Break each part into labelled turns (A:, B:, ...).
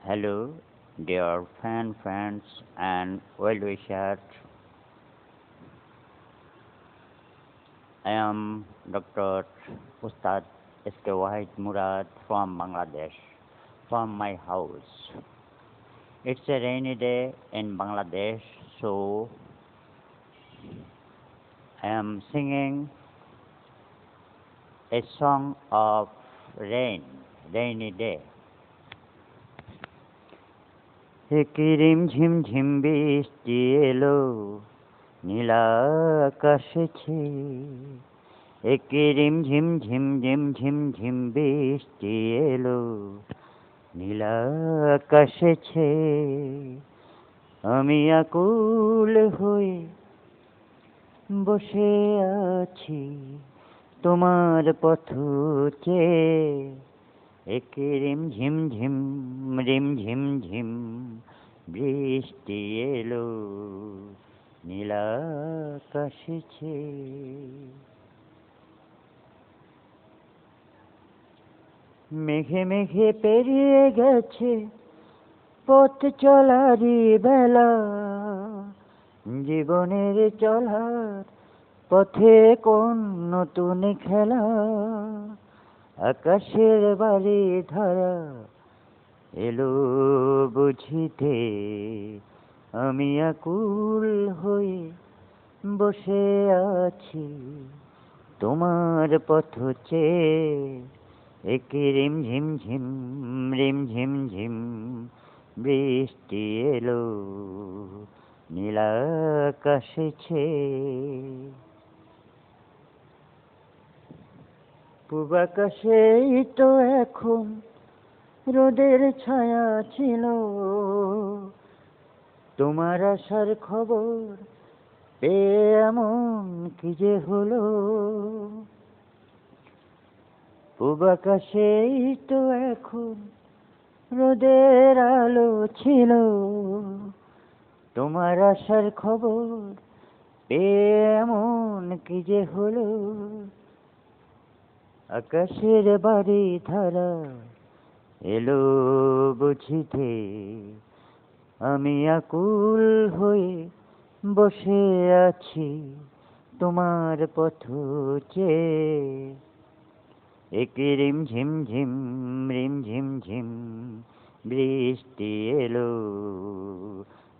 A: Hello, dear friends and well-wishers. I am Dr. Ustad S.K. Wahid Murad from Bangladesh, from my house. It's a rainy day in Bangladesh, so I am singing a song of rainy day. কিরিম ঝিমঝিম বৃষ্টি এলো নীলাকাশে ছেয়ে কিরিম ঝিমঝিম ঝিমঝিম বৃষ্টি এলো নীলাকাশে ছেয়ে আমি আকুল হয়ে বসে আছি তোমার পথ চেয়ে রিমঝিম ঝিম বৃষ্টি এলো নীলাকাশে ছেয়ে মেঘে মেঘে পেরিয়ে গেছে পথ চলারই বেলা জীবনের চলার পথে কোন নতুন খেলা আকাশের বাড়ি ধারা এলো বুঝিতে আমি আকুল হয়ে বসে আছি তোমার পথ চেয়ে রিমঝিম ঝিম বৃষ্টি এলো নীলাকাশে ছেয়ে পূবাকাশেই তো এখন রোদের ছায়া ছিল তোমার আসার খবর পেয়ে এমন কি যে হলো পূবাকাশেই তো এখন রোদের আলো ছিল তোমার আসার খবর পেয়ে এমন কি যে হলো আকাশের বাড়ি ধারা এলো বুঝিতে আমি আকুল হয়ে বসে আছি তোমার পথ চেয়ে রিমঝিম বৃষ্টি এলো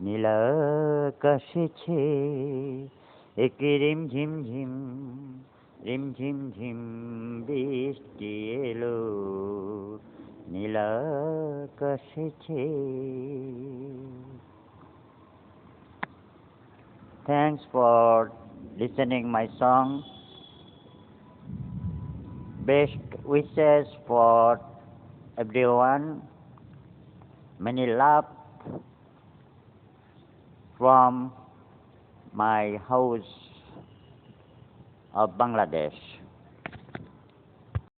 A: নীলাকাশে ছেয়ে রিমঝিম বৃষ্টি এলো নীলাকাশে ছেয়ে Thanks for listening my song. Best wishes for everyone. Many love from my house of Bangladesh.